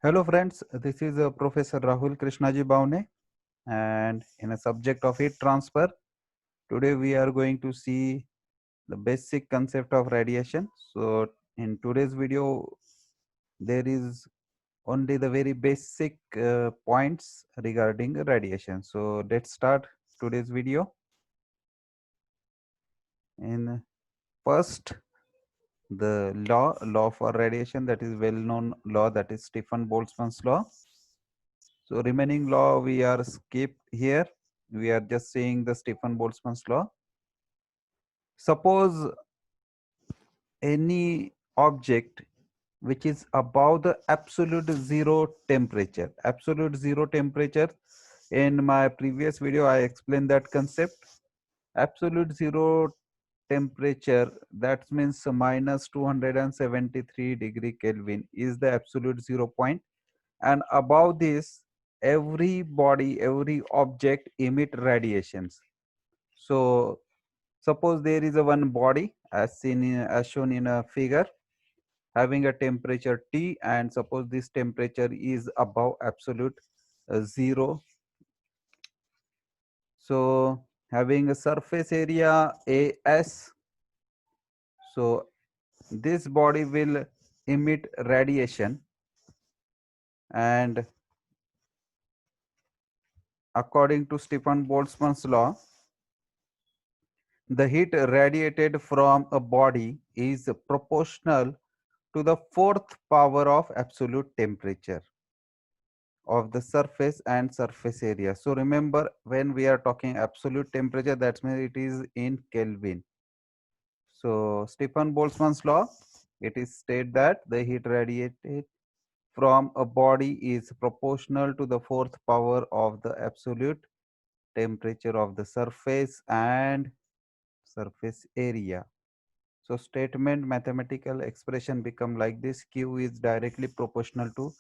Hello friends, this is Professor Rahul Krishnaji Bhavne, and in a subject of heat transfer, today we are going to see the basic concept of radiation. So in today's video, there is only the very basic points regarding radiation. So let's start today's video. In first, the law for radiation, that is well known law, that is Stephen Boltzmann's law. So remaining law we are skipped here. We are just seeing the Stephen Boltzmann's law. Suppose any object which is above the absolute zero temperature. Absolute zero temperature. In my previous video, I explained that concept. Absolute zero temperature, that means minus 273 degree Kelvin is the absolute 0 point, and above this every body, every object emit radiations. So suppose there is a one body as seen as shown in a figure having a temperature T, and suppose this temperature is above absolute zero. So having a surface area AS, so this body will emit radiation, and according to Stephen Boltzmann's law, the heat radiated from a body is proportional to the fourth power of absolute temperature of the surface and surface area. So remember, when we are talking absolute temperature, that means it is in Kelvin. So Stephen Boltzmann's law, it is stated that the heat radiated from a body is proportional to the fourth power of the absolute temperature of the surface and surface area. So statement mathematical expression become like this: Q is directly proportional to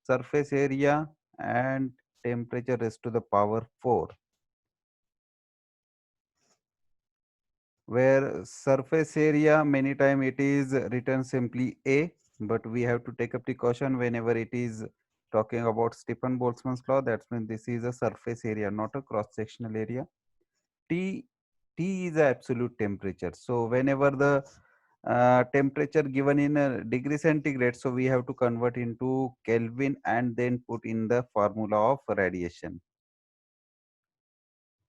surface area and temperature raised to the power 4, where surface area many time it is written simply A, but we have to take a precaution whenever it is talking about Stephen Boltzmann's law. That means this is a surface area, not a cross sectional area. T T is the absolute temperature. So whenever the temperature given in degree centigrade, so we have to convert into Kelvin and then put in the formula of radiation.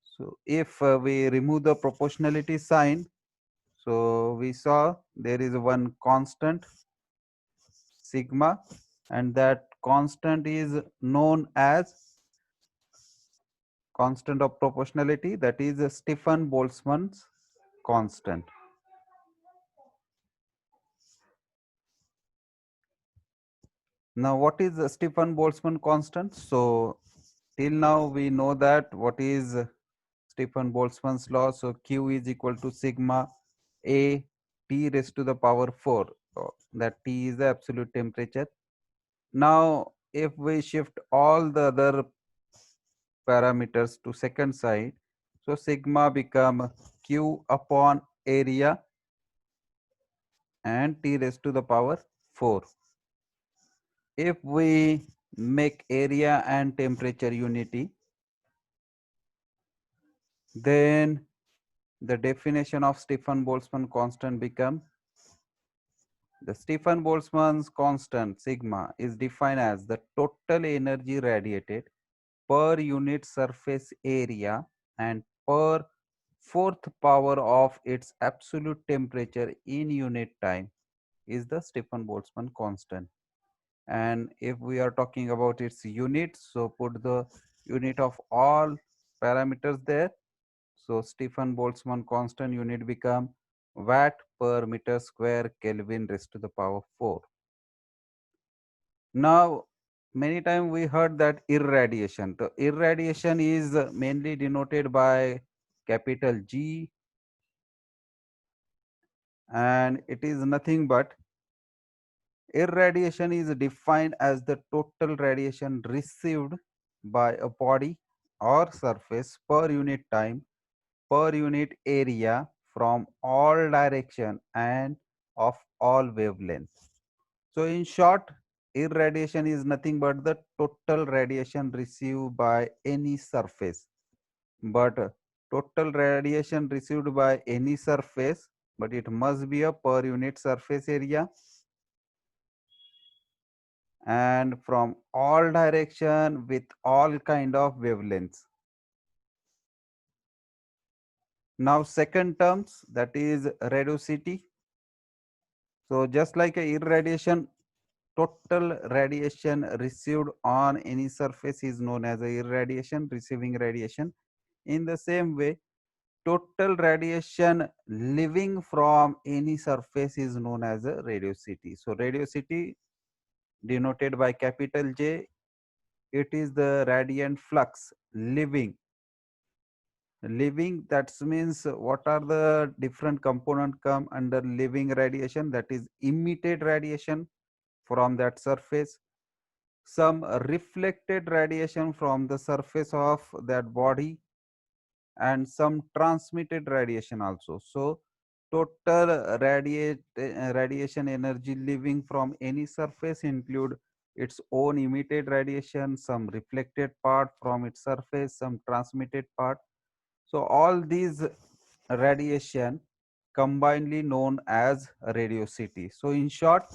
So if we remove the proportionality sign, so we saw there is one constant sigma, and that constant is known as constant of proportionality, that is Stephen Boltzmann's constant. Now what is the Stephen Boltzmann constant? So till now we know that what is Stephen Boltzmann's law. So Q is equal to sigma A T raised to the power 4. So that T is the absolute temperature. Now if we shift all the other parameters to second side, so sigma become Q upon area and T raised to the power 4. If we make area and temperature unity, then the definition of Stephen Boltzmann constant become: the Stephen Boltzmann's constant sigma is defined as the total energy radiated per unit surface area and per fourth power of its absolute temperature in unit time is the Stephen Boltzmann constant. And if we are talking about its units, so put the unit of all parameters there. So Stephen Boltzmann constant unit become watt per meter square Kelvin raised to the power 4. Now, many times we heard that irradiation. The irradiation is mainly denoted by capital G, and it is nothing but irradiation is defined as the total radiation received by a body or surface per unit time per unit area from all direction and of all wavelengths. So in short, irradiation is nothing but the total radiation received by any surface. But total radiation received by any surface, but it must be a per unit surface area and from all direction with all kind of wavelengths. Now second terms, that is radiosity. So just like a irradiation, total radiation received on any surface is known as a irradiation, receiving radiation. In the same way, total radiation leaving from any surface is known as a radiosity. So radiosity denoted by capital J, it is the radiant flux leaving. Leaving, that means what are the different component come under leaving radiation, that is emitted radiation from that surface, some reflected radiation from the surface of that body, and some transmitted radiation also. So total radiation energy leaving from any surface include its own emitted radiation, some reflected part from its surface, some transmitted part. So all these radiation combinedly known as radiosity. So in short,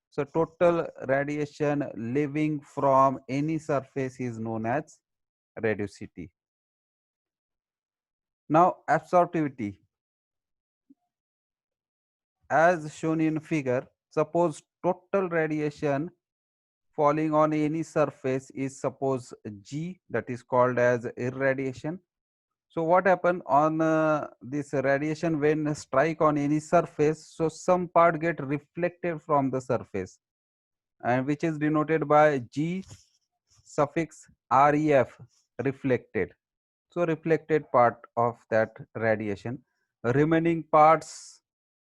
so total radiation leaving from any surface is known as radiosity. Now absorptivity, as shown in figure, suppose total radiation falling on any surface is suppose G, that is called as irradiation. So what happen on this radiation when strike on any surface, so some part get reflected from the surface, and which is denoted by G suffix ref, reflected. So reflected part of that radiation, remaining parts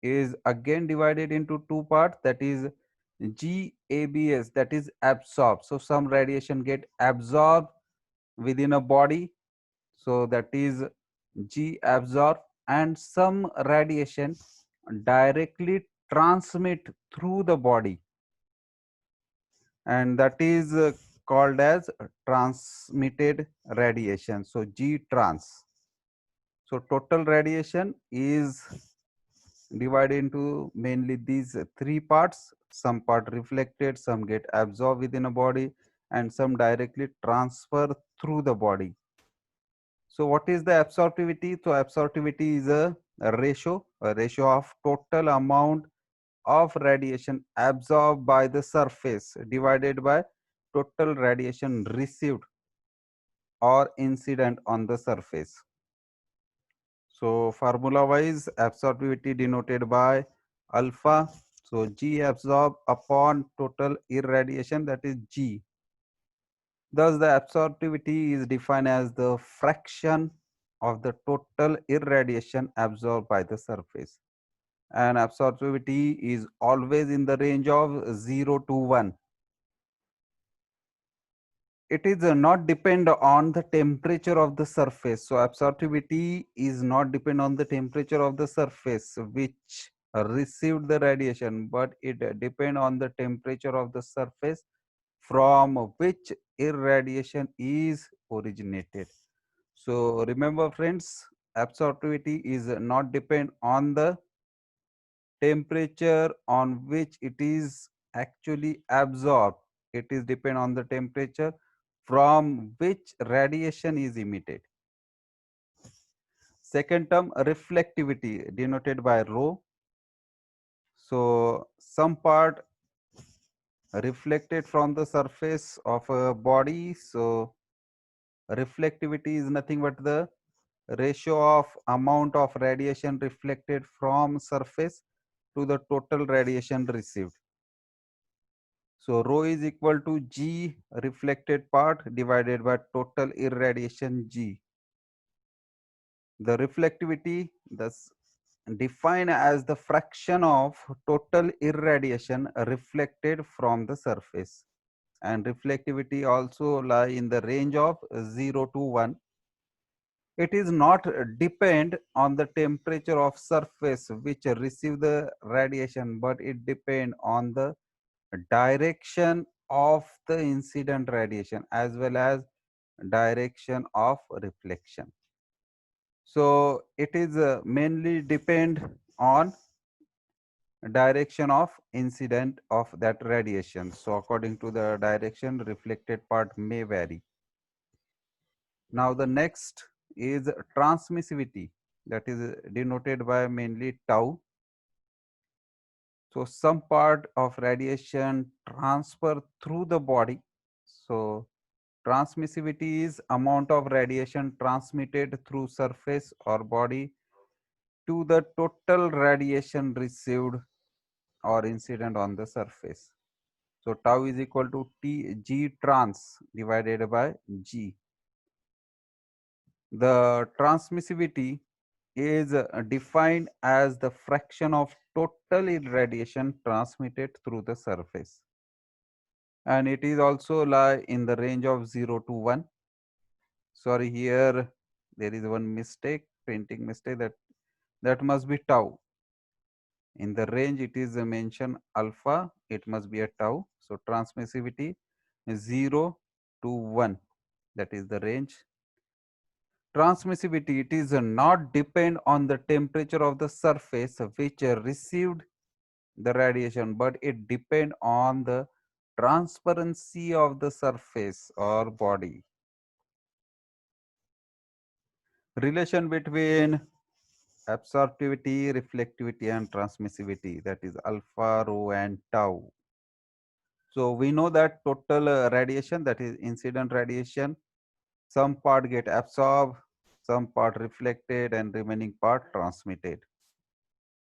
is again divided into two parts, that is GABS, that is absorbed. So some radiation get absorbed within a body, so that is G absorb, and some radiation directly transmit through the body, and that is called as transmitted radiation. So G trans. So total radiation is divided into mainly these three parts, some part reflected, some get absorbed within a body, and some directly transfer through the body. So what is the absorptivity? So absorptivity is a ratio of total amount of radiation absorbed by the surface divided by total radiation received or incident on the surface. So formula wise, absorptivity denoted by alpha. So G absorbed upon total irradiation, that is G. Thus the absorptivity is defined as the fraction of the total irradiation absorbed by the surface. And absorptivity is always in the range of 0 to 1. It is not depend on the temperature of the surface. So absorptivity is not depend on the temperature of the surface which received the radiation, but it depend on the temperature of the surface from which irradiation is originated. So remember friends, absorptivity is not depend on the temperature on which it is actually absorbed. It is depend on the temperature from which radiation is emitted. Second term, reflectivity denoted by rho. So some part reflected from the surface of a body. So reflectivity is nothing but the ratio of amount of radiation reflected from surface to the total radiation received. So rho is equal to G reflected part divided by total irradiation G. The reflectivity thus defined as the fraction of total irradiation reflected from the surface, and reflectivity also lie in the range of 0 to 1. It is not depend on the temperature of surface which receive the radiation, but it depend on the direction of the incident radiation as well as direction of reflection. So it is mainly depend on direction of incident of that radiation. So according to the direction, reflected part may vary. Now the next is transmissivity, that is denoted by mainly tau. So some part of radiation transfer through the body. So transmissivity is amount of radiation transmitted through surface or body to the total radiation received or incident on the surface. So tau is equal to T G trans divided by G. The transmissivity is defined as the fraction of total radiation transmitted through the surface, and it is also lie in the range of 0 to 1. Sorry, here there is one mistake, printing mistake, that must be tau. In the range it is mentioned alpha, it must be a tau. So transmissivity is 0 to 1, that is the range. Transmissivity, it is not depend on the temperature of the surface which received the radiation, but it depend on the transparency of the surface or body. Relation between absorptivity, reflectivity and transmissivity, that is alpha, rho and tau. So we know that total radiation, that is incident radiation, some part get absorbed, some part reflected and remaining part transmitted.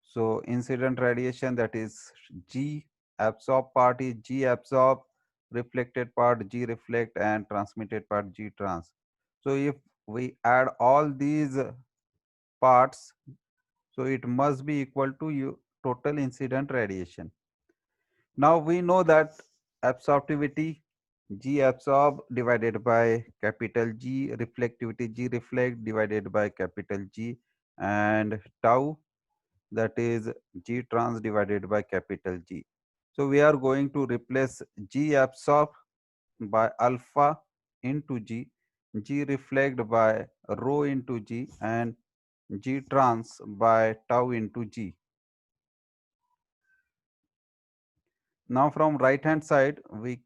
So incident radiation, that is G, absorb part is G absorb, reflected part G reflect and transmitted part G trans. So if we add all these parts, so it must be equal to total incident radiation. Now we know that absorptivity G absorb divided by capital G, reflectivity G reflect divided by capital G, and tau, that is G trans divided by capital G. So we are going to replace G absorb by alpha into G, G reflect by rho into G, and G trans by tau into G. Now from right hand side, we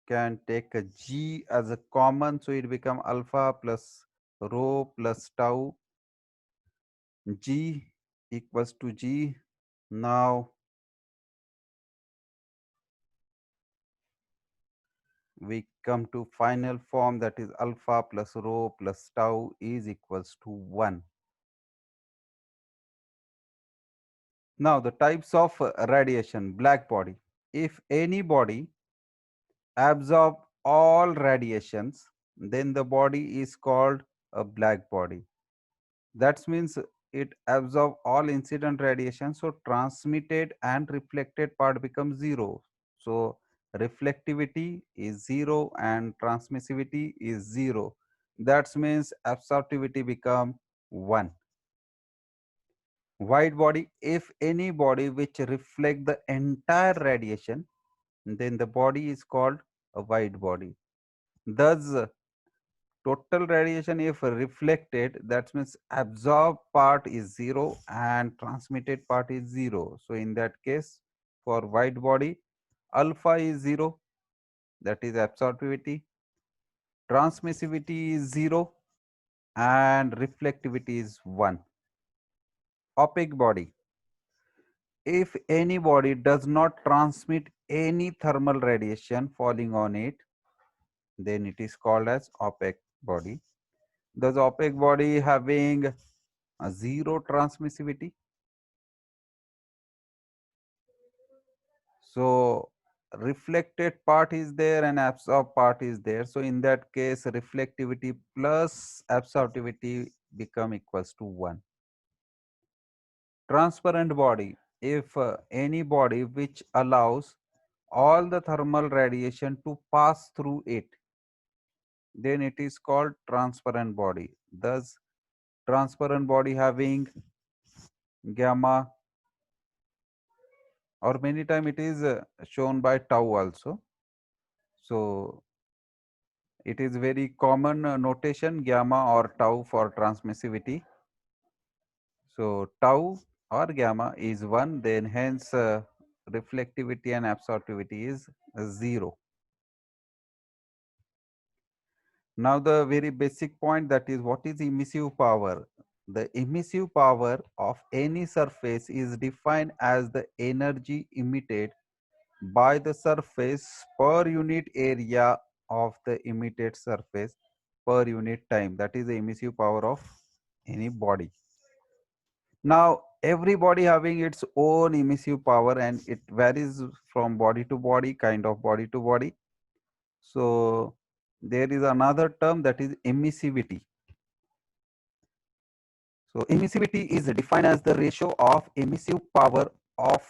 can take a G as a common, so it become alpha plus rho plus tau, G equals to G. Now we come to final form, that is alpha plus rho plus tau is equals to 1. Now the types of radiation, black body. If any body absorb all radiations, then the body is called a black body. That means it absorb all incident radiation, so transmitted and reflected part becomes 0. So reflectivity is 0 and transmissivity is 0. That means absorptivity become 1. White body, if any body which reflect the entire radiation, then the body is called a white body. Thus total radiation if reflected, that means absorbed part is 0 and transmitted part is 0. So in that case, for white body, alpha is 0, that is absorptivity, transmissivity is 0 and reflectivity is 1. Opaque body, if any body does not transmit any thermal radiation falling on it, then it is called as opaque body. Thus opaque body having a 0 transmissivity. So reflected part is there and absorbed part is there. So in that case, reflectivity plus absorptivity become equals to 1. Transparent body, if any body which allows all the thermal radiation to pass through it, then it is called transparent body. Thus transparent body having gamma, or many time it is shown by tau also. So it is very common notation, gamma or tau for transmissivity. So tau or gamma is 1, then hence reflectivity and absorptivity is 0. Now the very basic point, that is, what is emissive power? The emissive power of any surface is defined as the energy emitted by the surface per unit area of the emitted surface per unit time. That is the emissive power of any body. Now every body having its own emissive power, and it varies from body to body, kind of body to body. So there is another term, that is emissivity. So emissivity is defined as the ratio of emissive power of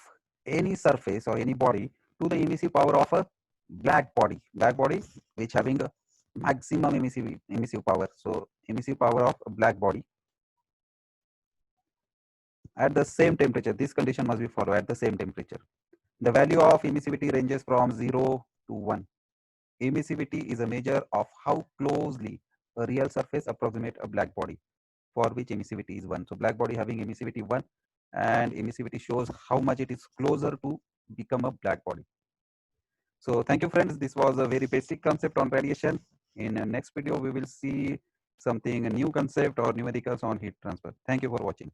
any surface or any body to the emissive power of a black body. Black body which having a maximum emissive power. So emissive power of a black body at the same temperature. This condition must be followed at the same temperature. The value of emissivity ranges from 0 to 1. Emissivity is a measure of how closely a real surface approximates a black body, for which emissivity is 1. So black body having emissivity 1, and emissivity shows how much it is closer to become a black body. So thank you friends, this was a very basic concept on radiation. In the next video we will see something, a new concept or numericals on heat transfer. Thank you for watching.